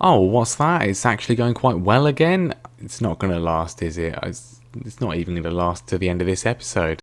Oh, what's that? It's actually going quite well again? It's not going to last, is it? It's not even going to last to the end of this episode.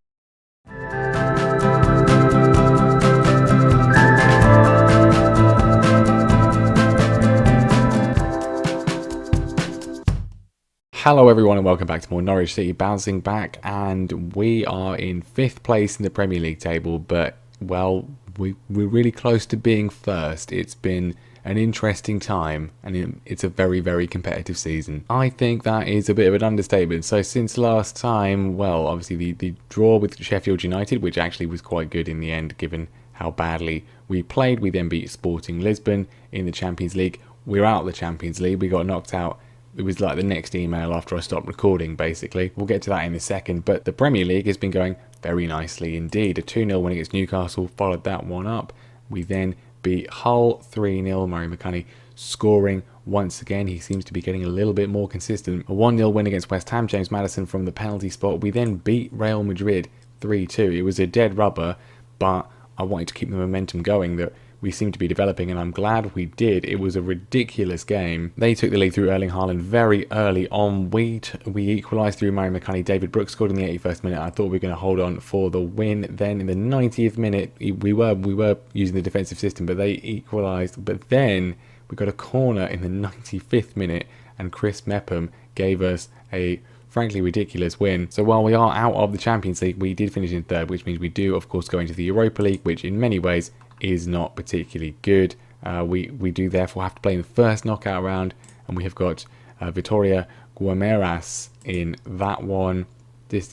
Hello everyone and welcome back to more Norwich City bouncing back, and we are in 5th place in the Premier League table, but well, we're really close to being first. It's been an interesting time and it's a very, very competitive season. I think that is a bit of an understatement. So since last time, well, obviously the draw with Sheffield United, which actually was quite good in the end given how badly we played. We then beat Sporting Lisbon in the Champions League. We're out of the Champions League. We got knocked out. It was like the next email after I stopped recording, basically. We'll get to that in a second. But the Premier League has been going very nicely indeed. A 2-0 win against Newcastle followed that one up. We then beat Hull 3-0. Murray McCunny scoring once again. He seems to be getting a little bit more consistent. A 1-0 win against West Ham. James Maddison from the penalty spot. We then beat Real Madrid 3-2. It was a dead rubber, but I wanted to keep the momentum going that we seem to be developing, and I'm glad we did. It was a ridiculous game. They took the lead through Erling Haaland very early on. We equalised through Murray McCunny. David Brooks scored in the 81st minute. I thought we were going to hold on for the win. Then in the 90th minute, we were using the defensive system, but they equalised. But then we got a corner in the 95th minute, and Chris Mepham gave us a frankly ridiculous win. So while we are out of the Champions League, we did finish in 3rd, which means we do, of course, go into the Europa League, which in many ways is not particularly good. We do therefore have to play in the first knockout round, and we have got Vitoria Guimarães in that one.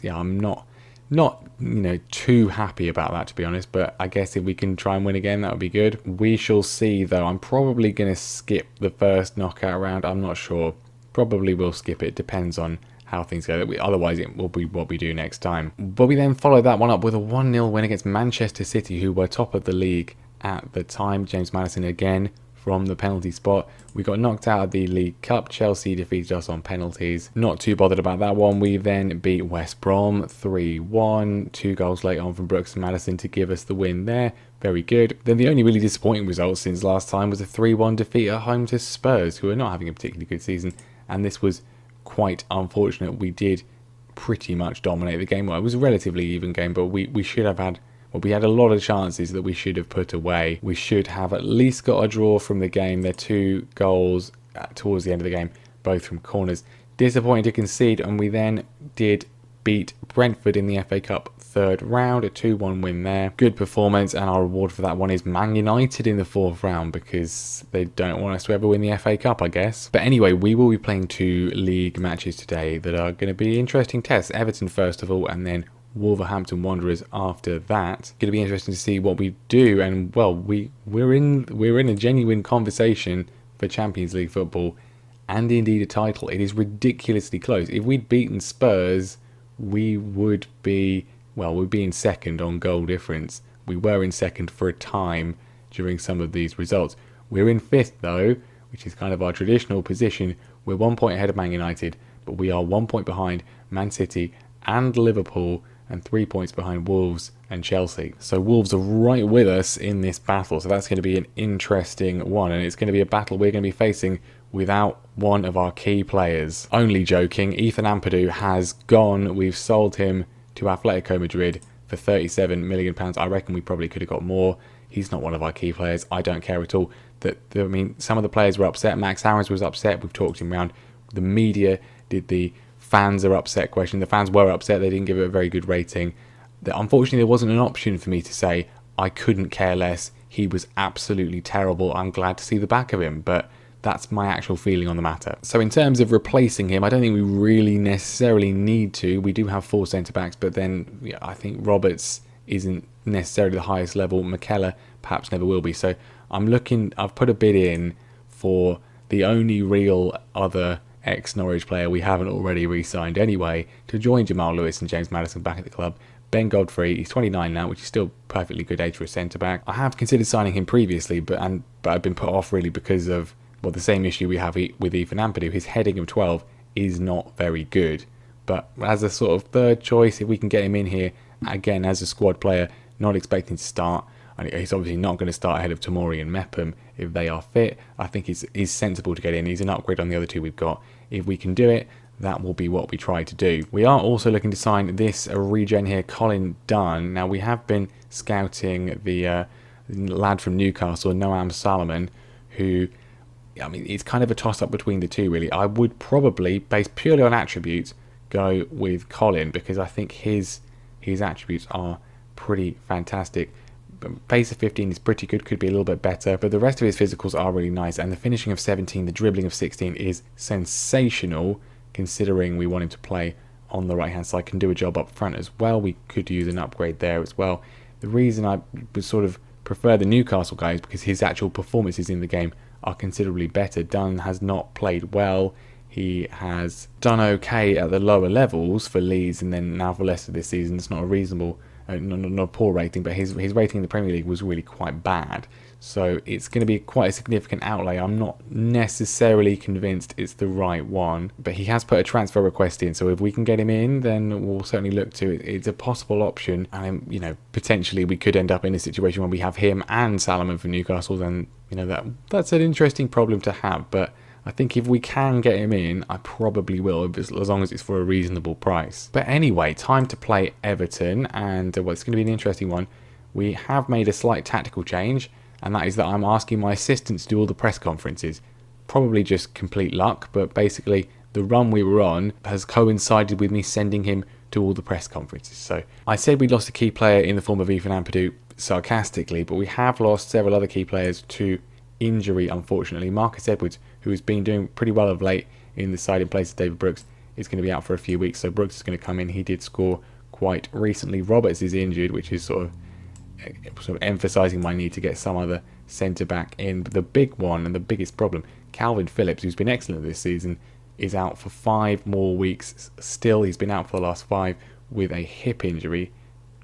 I'm not too happy about that, to be honest, but I guess if we can try and win again, that would be good. We shall see, though. I'm probably going to skip the first knockout round. I'm not sure. Probably will skip it. Depends on how things go. Otherwise, it will be what we do next time. But we then followed that one up with a 1-0 win against Manchester City, who were top of the league at the time. James Maddison again from the penalty spot. We got knocked out of the League Cup. Chelsea defeated us on penalties. Not too bothered about that one. We then beat West Brom 3-1. 2 goals late on from Brooks and Maddison to give us the win there. Very good. Then the only really disappointing result since last time was a 3-1 defeat at home to Spurs, who are not having a particularly good season. And this was quite unfortunate. We did pretty much dominate the game. Well, it was a relatively even game, but we should have had, well, we had a lot of chances that we should have put away. We should have at least got a draw from the game. Their 2 goals towards the end of the game, both from corners. Disappointing to concede, and we then did beat Brentford in the FA Cup 3rd round, a 2-1 win there. Good performance, and our reward for that one is Man United in the 4th round, because they don't want us to ever win the FA Cup, I guess. But anyway, we will be playing 2 league matches today that are going to be interesting tests. Everton first of all, and then Wolverhampton Wanderers after that. Going to be interesting to see what we do, and well, we're in a genuine conversation for Champions League football, and indeed a title. It is ridiculously close. If we'd beaten Spurs, we would be, well, we'd be in 2nd on goal difference. We were in 2nd for a time during some of these results. We're in 5th though, which is kind of our traditional position. We're 1 point ahead of Man United, but we are 1 point behind Man City and Liverpool, and 3 points behind Wolves and Chelsea. So Wolves are right with us in this battle. So that's going to be an interesting one, and it's going to be a battle we're going to be facing without one of our key players. Only joking. Ethan Ampadu has gone. We've sold him to Atletico Madrid for £37 million. I reckon we probably could have got more. He's not one of our key players. I don't care at all. I mean, some of the players were upset. Max Aarons was upset. We've talked him around. The media did the fans are upset question. The fans were upset. They didn't give it a very good rating. Unfortunately, there wasn't an option for me to say I couldn't care less. He was absolutely terrible. I'm glad to see the back of him, but that's my actual feeling on the matter. So in terms of replacing him, I don't think we really necessarily need to. We do have 4 centre-backs, but then I think Roberts isn't necessarily the highest level. McKellar perhaps never will be. So I've put a bid in for the only real other ex-Norwich player we haven't already re-signed anyway, to join Jamal Lewis and James Maddison back at the club. Ben Godfrey, he's 29 now, which is still perfectly good age for a centre-back. I have considered signing him previously, but I've been put off really because of, well, the same issue we have with Ethan Ampadu. His heading of 12 is not very good. But as a sort of 3rd choice, if we can get him in here, again, as a squad player, not expecting to start, And he's obviously not going to start ahead of Tomori and Mepham if they are fit. I think he's sensible to get in. He's an upgrade on the other two we've got. If we can do it, that will be what we try to do. We are also looking to sign this regen here, Colin Dunn. Now, we have been scouting the lad from Newcastle, Noam Salomon, who, I mean, it's kind of a toss-up between the two, really. I would probably, based purely on attributes, go with Colin, because I think his attributes are pretty fantastic. Pace of 15 is pretty good, could be a little bit better, but the rest of his physicals are really nice, and the finishing of 17, the dribbling of 16 is sensational, considering we want him to play on the right hand side, can do a job up front as well. We could use an upgrade there as well. The reason I would sort of prefer the Newcastle guy is because his actual performances in the game are considerably better. Dunn has not played well. He has done okay at the lower levels for Leeds, and then now for Leicester this season. It's not a reasonable, not a poor rating, but his rating in the Premier League was really quite bad. So it's going to be quite a significant outlay. I'm not necessarily convinced it's the right one, but he has put a transfer request in. So if we can get him in, then we'll certainly look to it. It's a possible option, and you know, potentially we could end up in a situation where we have him and Salomon for Newcastle. Then you know that's an interesting problem to have, but I think if we can get him in, I probably will, as long as it's for a reasonable price. But anyway, time to play Everton, and well, it's going to be an interesting one. We have made a slight tactical change, and that is that I'm asking my assistant to do all the press conferences. Probably just complete luck, but basically the run we were on has coincided with me sending him to all the press conferences. So I said we lost a key player in the form of Ethan Ampadu sarcastically, but we have lost several other key players to injury, unfortunately. Marcus Edwards, who has been doing pretty well of late in the side in place of David Brooks, is going to be out for a few weeks, so Brooks is going to come in. He did score quite recently. Roberts is injured, which is sort of emphasising my need to get some other centre back in. But the big one and the biggest problem, Calvin Phillips, who's been excellent this season, is out for 5 more weeks still. He's been out for the last 5 with a hip injury,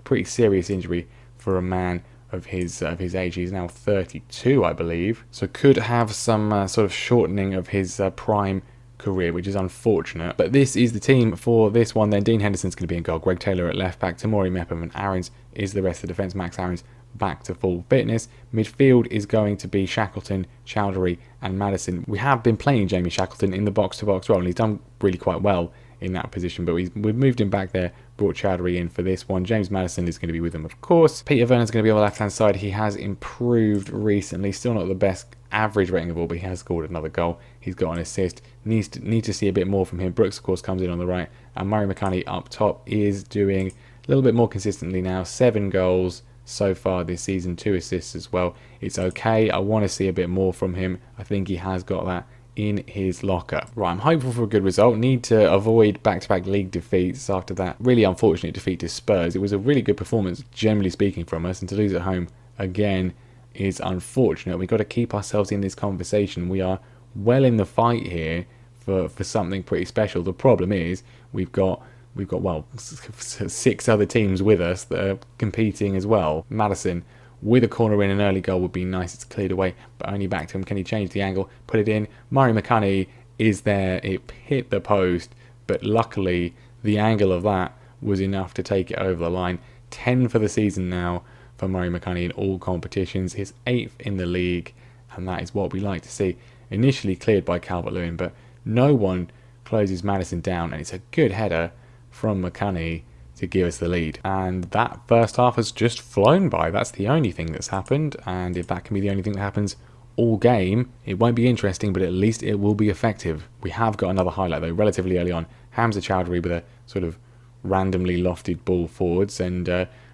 pretty serious injury for a man of his age. He's now 32, I believe, so could have some sort of shortening of his prime career, which is unfortunate. But this is the team for this one then. Dean Henderson's going to be in goal, Greg Taylor at left back, Tomori, Mepham and Aarons is the rest of the defence. Max Aarons back to full fitness. Midfield is going to be Shackleton, Chowdhury and Maddison. We have been playing Jamie Shackleton in the box-to-box role, and he's done really quite well in that position, but we've moved him back there, brought Chowdhury in for this one. James Maddison is going to be with him, of course. Peter Vernon's going to be on the left-hand side. He has improved recently, still not the best average rating of all, but he has scored another goal. He's got an assist. Need to see a bit more from him. Brooks, of course, comes in on the right, and Murray McCanny up top is doing a little bit more consistently now. 7 goals so far this season, 2 assists as well. It's okay. I want to see a bit more from him. I think he has got that in his locker. Right, I'm hopeful for a good result. Need to avoid back-to-back league defeats after that really unfortunate defeat to Spurs. It was a really good performance, generally speaking, from us, and to lose at home again is unfortunate. We've got to keep ourselves in this conversation. We are well in the fight here for something pretty special. The problem is we've got well 6 other teams with us that are competing as well. Maddison with a corner in, an early goal would be nice. It's cleared away, but only back to him. Can he change the angle? Put it in. Murray McCanny is there. It hit the post, but luckily the angle of that was enough to take it over the line. 10 for the season now for Murray McCanny in all competitions. His 8th in the league, and that is what we like to see. Initially cleared by Calvert-Lewin, but no one closes Maddison down, and it's a good header from McCanny to give us the lead. And that first half has just flown by. That's the only thing that's happened, and if that can be the only thing that happens all game, it won't be interesting, but at least it will be effective. We have got another highlight though, relatively early on. Hamza Chowdhury with a sort of randomly lofted ball forwards, and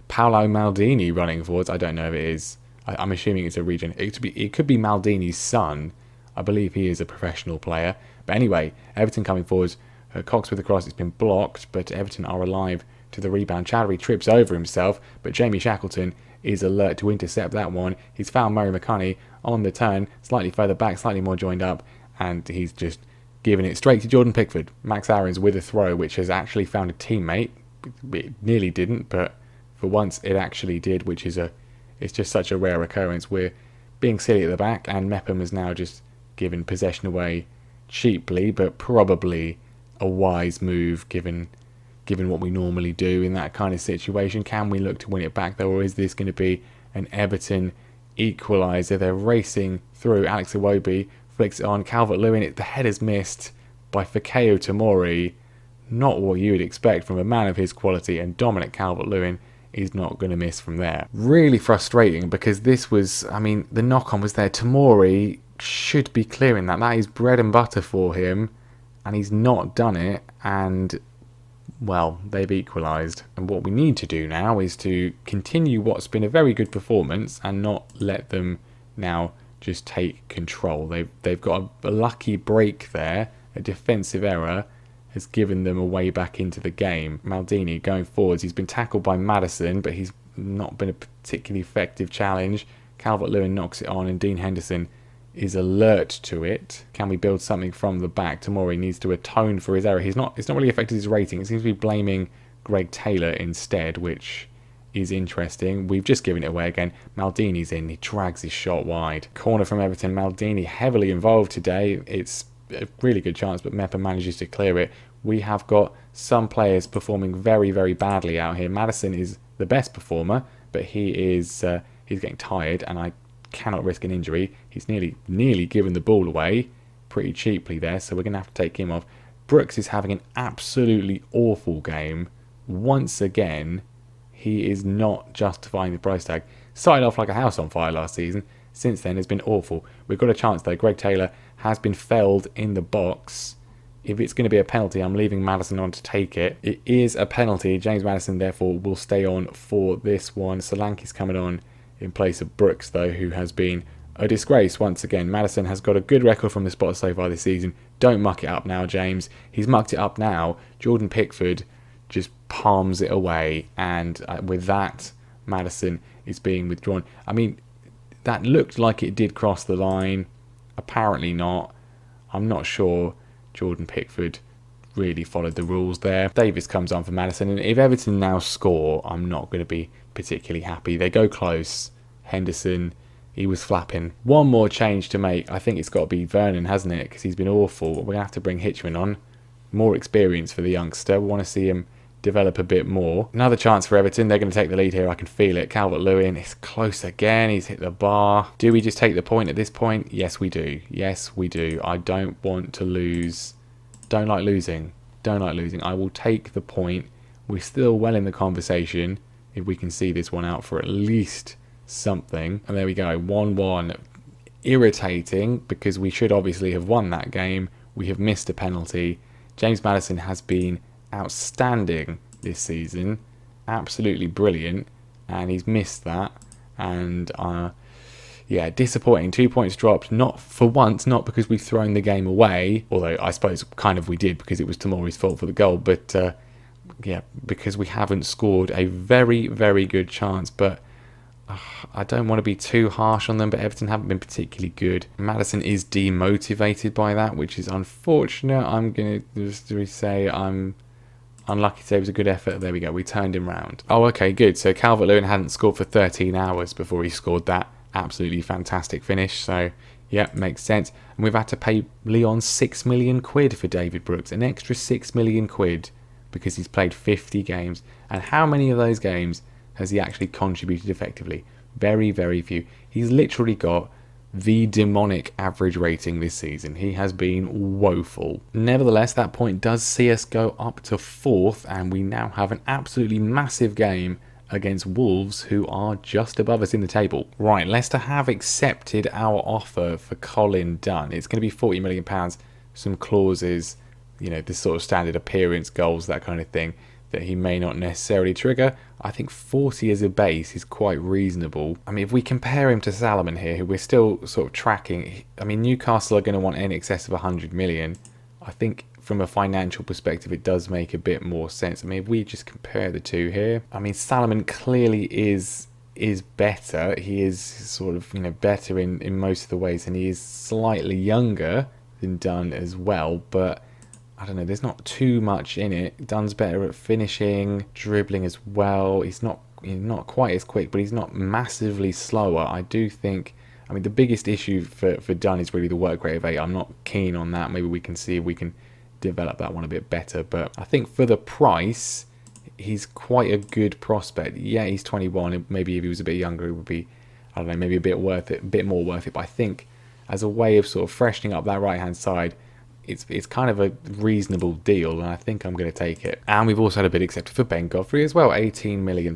Paolo Maldini running forwards. I don't know if it is. I'm assuming it's a region. It could be Maldini's son. I believe he is a professional player. But anyway, Everton coming forwards. Cox with the cross. It's been blocked, but Everton are alive to the rebound. Chowdhury trips over himself, but Jamie Shackleton is alert to intercept that one. He's found Murray McCanny on the turn, slightly further back, slightly more joined up, and he's just given it straight to Jordan Pickford. Max Aarons with a throw, which has actually found a teammate. It nearly didn't, but for once it actually did, which is it's just such a rare occurrence. We're being silly at the back, and Mepham has now just given possession away cheaply, but probably a wise move given what we normally do in that kind of situation. Can we look to win it back though, or is this going to be an Everton equaliser. They're racing through. Alex Iwobi flicks it on. Calvert-Lewin, the header's missed by Fikayo Tomori. Not what you would expect from a man of his quality, and Dominic Calvert-Lewin is not going to miss from there. Really frustrating, because this was, I mean, the knock-on was there. Tomori should be clearing that. That is bread and butter for him, and he's not done it, and, well, they've equalised. And what we need to do now is to continue what's been a very good performance and not let them now just take control. They've got a lucky break there, a defensive error, has given them a way back into the game. Maldini going forwards. He's been tackled by Maddison, but he's not been a particularly effective challenge. Calvert-Lewin knocks it on, and Dean Henderson is alert to it. Can we build something from the back? Tomori needs to atone for his error. It's not really affected his rating. It seems to be blaming Greg Taylor instead, which is interesting. We've just given it away again. Maldini's in. He drags his shot wide. Corner from Everton. Maldini heavily involved today. It's a really good chance, but Mepa manages to clear it. We have got some players performing very, very badly out here. Maddison is the best performer, but he's getting tired, and I cannot risk an injury. He's nearly given the ball away pretty cheaply there, so we're going to have to take him off. Brooks is having an absolutely awful game. Once again, he is not justifying the price tag. Started off like a house on fire last season. Since then, has been awful. We've got a chance though. Greg Taylor has been felled in the box. If it's going to be a penalty, I'm leaving Maddison on to take it. It is a penalty. James Maddison, therefore, will stay on for this one. Solanke's coming on in place of Brooks, though, who has been a disgrace once again. Maddison has got a good record from the spot so far this season. Don't muck it up now, James. He's mucked it up now. Jordan Pickford just palms it away, and with that, Maddison is being withdrawn. I mean, that looked like it did cross the line. Apparently not. I'm not sure Jordan Pickford really followed the rules there. Davis comes on for Maddison, and if Everton now score, I'm not going to be particularly happy. They go close. Henderson, he was flapping. One more change to make. I think it's got to be Vernon, hasn't it? Because he's been awful. We're going to have to bring Hitchman on. More experience for the youngster. We want to see him develop a bit more. Another chance for Everton. They're going to take the lead here. I can feel it. Calvert-Lewin, it's close again. He's hit the bar. Do we just take the point at this point? Yes, we do. Yes, we do. I don't want to lose. Don't like losing. Don't like losing. I will take the point. We're still well in the conversation if we can see this one out for at least something. And there we go. 1-1. Irritating, because we should obviously have won that game. We have missed a penalty. James Maddison has been outstanding this season, absolutely brilliant, and he's missed that. And yeah, disappointing. 2 points dropped, not for once, not because we've thrown the game away, although I suppose kind of we did, because it was Tomori's fault for the goal, but yeah, because we haven't scored a very, very good chance. But I don't want to be too harsh on them, but Everton haven't been particularly good. Maddison is demotivated by that, which is unfortunate. I'm going to just say I'm unlucky to say it was a good effort. There we go. We turned him round. Oh, okay, good. So Calvert-Lewin hadn't scored for 13 hours before he scored that absolutely fantastic finish. So, yeah, makes sense. And we've had to pay Leon 6 million quid for David Brooks. An extra 6 million quid because he's played 50 games. And how many of those games has he actually contributed effectively? Very, very few. He's literally got the demonic average rating this season. He has been woeful. Nevertheless, that point does see us go up to 4th, and we now have an absolutely massive game against Wolves, who are just above us in the table. Right, Leicester have accepted our offer for Colin Dunn. It's going to be £40 million, some clauses, you know, this sort of standard appearance goals, that kind of thing, that he may not necessarily trigger. I think 40 as a base is quite reasonable. I mean, if we compare him to Salomon here, who we're still sort of tracking, I mean, Newcastle are going to want in excess of 100 million. I think from a financial perspective, it does make a bit more sense. I mean, if we just compare the two here, I mean, Salomon clearly is better. He is sort of, you know, better in most of the ways, and he is slightly younger than Dunn as well, but I don't know, there's not too much in it. Dunn's better at finishing, dribbling as well. He's not quite as quick, but he's not massively slower. I do think, I mean, the biggest issue for Dunn is really the work rate of 8. I'm not keen on that. Maybe we can see if we can develop that one a bit better. But I think for the price, he's quite a good prospect. Yeah, he's 21. Maybe if he was a bit younger, it would be, I don't know, maybe a bit more worth it. But I think as a way of sort of freshening up that right-hand side, it's kind of a reasonable deal, and I think I'm going to take it. And we've also had a bid accepted for Ben Godfrey as well, £18 million.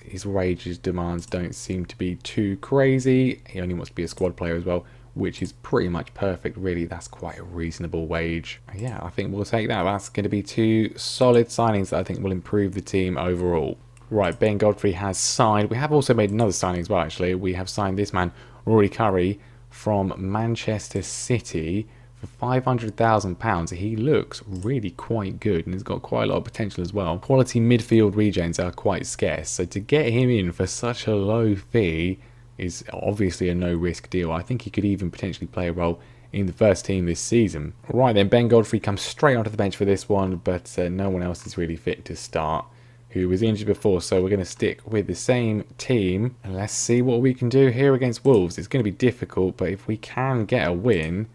His wages demands don't seem to be too crazy. He only wants to be a squad player as well, which is pretty much perfect, really. That's quite a reasonable wage. Yeah, I think we'll take that. That's going to be two solid signings that I think will improve the team overall. Right, Ben Godfrey has signed. We have also made another signing as well, actually. We have signed this man, Rory Curry, from Manchester City for £500,000. He looks really quite good and he's got quite a lot of potential as well. Quality midfield regens are quite scarce, so to get him in for such a low fee is obviously a no-risk deal. I think he could even potentially play a role in the first team this season. Right then, Ben Godfrey comes straight onto the bench for this one, but no one else is really fit to start who was injured before, so we're going to stick with the same team and let's see what we can do here against Wolves. It's going to be difficult, but if we can get a win,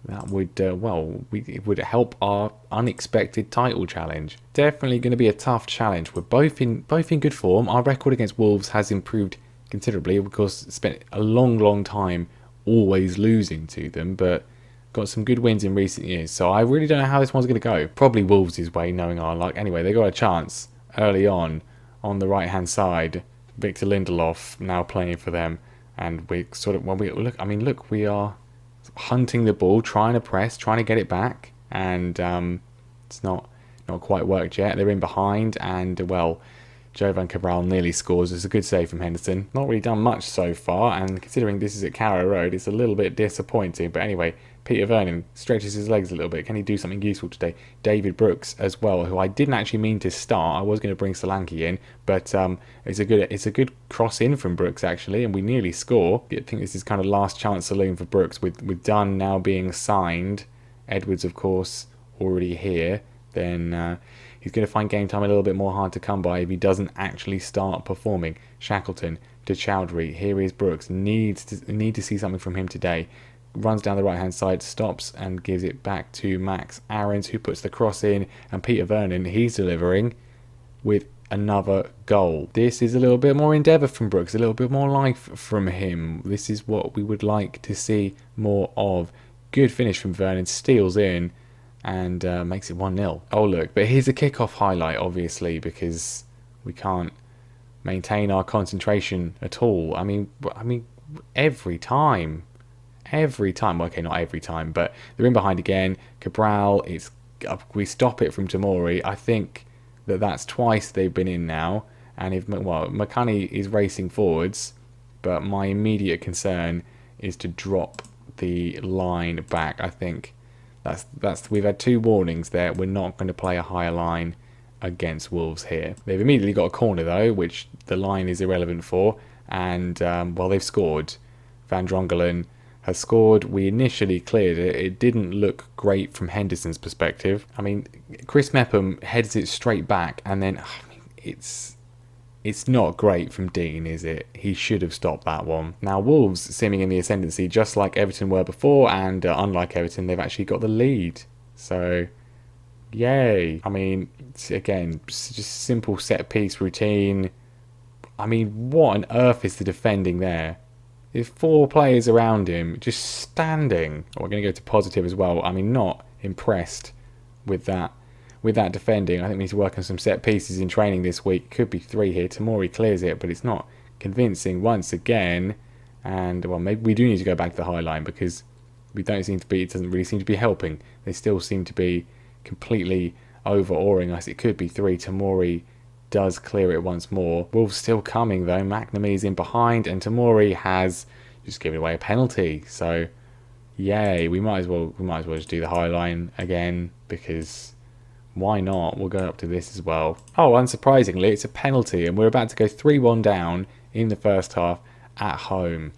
that would, it would help our unexpected title challenge. Definitely going to be a tough challenge. We're both in good form. Our record against Wolves has improved considerably because spent a long time always losing to them, but got some good wins in recent years. So I really don't know how this one's going to go. Probably Wolves' way, knowing our luck. Anyway, they got a chance early on the right-hand side. Victor Lindelof now playing for them, and we sort of look. We are hunting the ball, trying to press, trying to get it back, and it's not quite worked yet. They're in behind, and well, Jovan Cabral nearly scores. It's a good save from Henderson. Not really done much so far, and considering this is at Carrow Road, it's a little bit disappointing. But anyway, Peter Vernon stretches his legs a little bit. Can he do something useful today? David Brooks as well, who I didn't actually mean to start. I was going to bring Solanke in, but it's a good cross in from Brooks actually, and we nearly score. I think this is kind of last chance saloon for Brooks with Dunn now being signed. Edwards, of course, already here. Then he's going to find game time a little bit more hard to come by if he doesn't actually start performing. Shackleton to Chowdhury. Here is Brooks. Need to see something from him today. Runs down the right-hand side, stops and gives it back to Max Aarons, who puts the cross in. And Peter Vernon, he's delivering with another goal. This is a little bit more endeavour from Brooks, a little bit more life from him. This is what we would like to see more of. Good finish from Vernon, steals in and makes it 1-0. Oh look, but here's a kickoff highlight, obviously, because we can't maintain our concentration at all. I mean, every time. Okay, not every time, but they're in behind again. Cabral, we stop it from Tomori. I think that's twice they've been in now, and McConnie is racing forwards, but my immediate concern is to drop the line back. I think that's we've had two warnings there. We're not going to play a higher line against Wolves here. They've immediately got a corner though, which the line is irrelevant for, and they've scored. Van Drongelen has scored. We initially cleared it. It didn't look great from Henderson's perspective. I mean, Chris Mepham heads it straight back, and then it's not great from Dean, is it? He should have stopped that one. Now, Wolves seeming in the ascendancy, just like Everton were before, and unlike Everton, they've actually got the lead. So, yay. I mean, again, just simple set-piece routine. I mean, what on earth is the defending there? There's four players around him, just standing. We're going to go to positive as well. I mean, not impressed with that defending. I think we need to work on some set pieces in training this week. Could be 3 here. Tomori clears it, but it's not convincing once again. And well, maybe we do need to go back to the high line because it doesn't really seem to be helping. They still seem to be completely overawing us. It could be 3. Tomori does clear it once more. Wolves still coming though. McNamee's in behind, and Tomori has just given away a penalty. So, yay! We might as well just do the high line again because why not? We'll go up to this as well. Oh, unsurprisingly, it's a penalty, and we're about to go 3-1 down in the first half at home,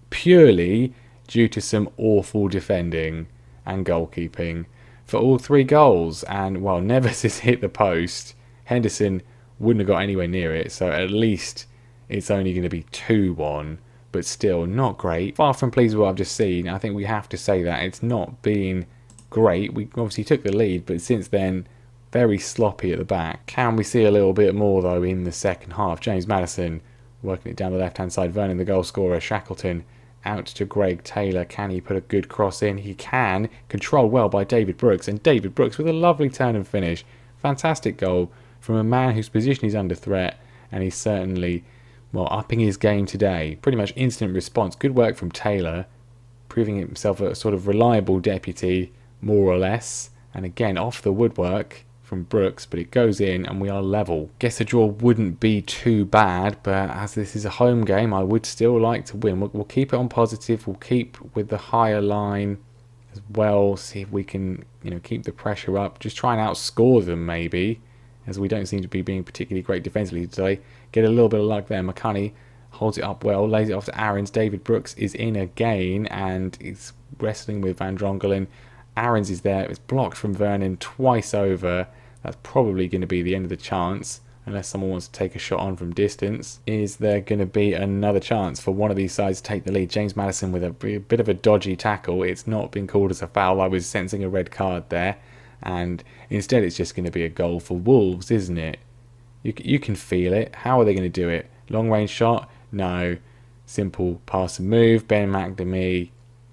purely due to some awful defending and goalkeeping for all 3 goals. And well, Neves has hit the post. Henderson wouldn't have got anywhere near it, so at least it's only going to be 2-1, but still not great. Far from pleased with what I've just seen. I think we have to say that it's not been great. We obviously took the lead, but since then very sloppy at the back. Can we see a little bit more, though, in the second half? James Maddison working it down the left-hand side. Vernon, the goal scorer. Shackleton out to Greg Taylor. Can he put a good cross in? He can. Controlled well by David Brooks. And David Brooks with a lovely turn and finish. Fantastic goal from a man whose position is under threat. And he's certainly, well, upping his game today. Pretty much instant response. Good work from Taylor. Proving himself a sort of reliable deputy, more or less. And again, off the woodwork from Brooks, but it goes in and we are level. Guess a draw wouldn't be too bad, but as this is a home game, I would still like to win. We'll keep it on positive. We'll keep with the higher line as well. See if we can, keep the pressure up. Just try and outscore them maybe, as we don't seem to be being particularly great defensively today. Get a little bit of luck there. McConnie holds it up well, lays it off to Aarons. David Brooks is in again and is wrestling with Van Drongelen. Aarons is there. It's blocked from Vernon twice over. That's probably going to be the end of the chance, unless someone wants to take a shot on from distance. Is there going to be another chance for one of these sides to take the lead? James Maddison with a bit of a dodgy tackle. It's not been called as a foul. I was sensing a red card there. And instead it's just going to be a goal for Wolves, isn't it? You can feel it. How are they going to do it? Long range shot? No. Simple pass and move. Ben McNamee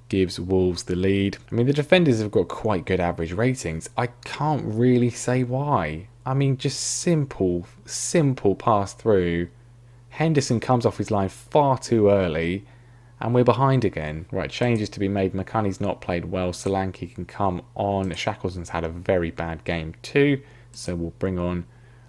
gives Wolves the lead. I mean, the defenders have got quite good average ratings. I can't really say why. I mean, just simple pass through. Henderson comes off his line far too early and we're behind again. Right, changes to be made. McConnie's not played well. Solanke can come on. Shackleton's had a very bad game too, so we'll bring on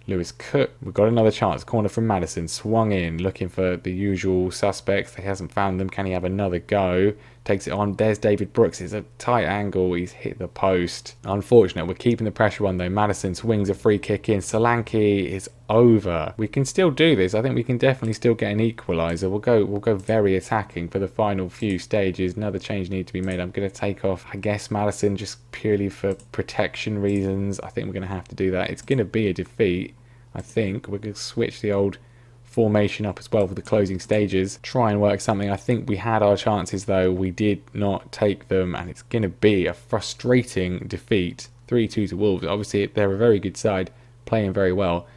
Lewis Cook. We've got another chance. Corner from Maddison. Swung in, looking for the usual suspects. He hasn't found them. Can he have another go? Takes it on. There's David Brooks. It's a tight angle. He's hit the post. Unfortunate. We're keeping the pressure on though. Maddison swings a free kick in. Solanke is over. We can still do this. I think we can definitely still get an equaliser. We'll go very attacking for the final few stages. Another change needs to be made. I'm going to take off, I guess, Maddison just purely for protection reasons. I think we're going to have to do that. It's going to be a defeat. I think we're going to switch the old formation up as well for the closing stages. Try and work something. I think we had our chances though. We did not take them and it's going to be a frustrating defeat. 3-2 to Wolves. Obviously they're a very good side, playing very well.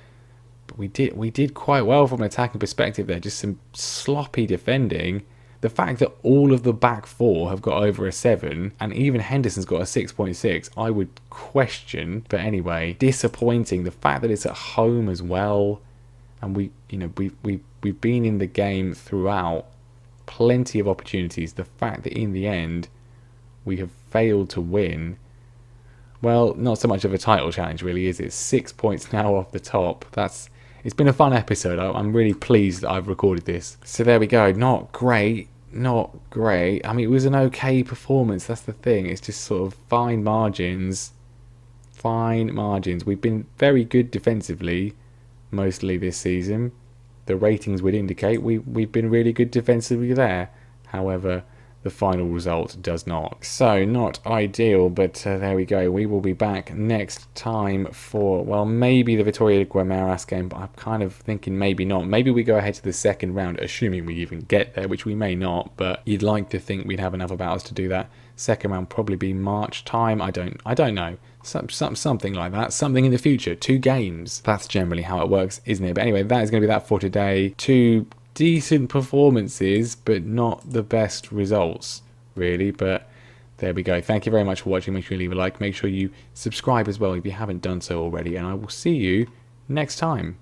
But we did quite well from an attacking perspective there. Just some sloppy defending. The fact that all of the back four have got over a 7 and even Henderson's got a 6.6, I would question. But anyway, disappointing. The fact that it's at home as well. And we've been in the game throughout, plenty of opportunities. The fact that in the end we have failed to win, well, not so much of a title challenge really, is it? 6 points now off the top. It's been a fun episode. I'm really pleased that I've recorded this. So there we go. Not great. I mean, it was an okay performance. That's the thing. It's just sort of fine margins. We've been very good defensively mostly this season. The ratings would indicate we've been really good defensively there. However, the final result does not. So, not ideal, but there we go. We will be back next time for, well, maybe the Vitória Guimarães game, but I'm kind of thinking maybe not. Maybe we go ahead to the second round, assuming we even get there, which we may not, but you'd like to think we'd have enough battles to do that. Second round probably be March time. I don't know. Something like that. Something in the future. 2 games. That's generally how it works, isn't it? But anyway, that is going to be that for today. 2 decent performances, but not the best results, really. But there we go. Thank you very much for watching. Make sure you leave a like. Make sure you subscribe as well if you haven't done so already. And I will see you next time.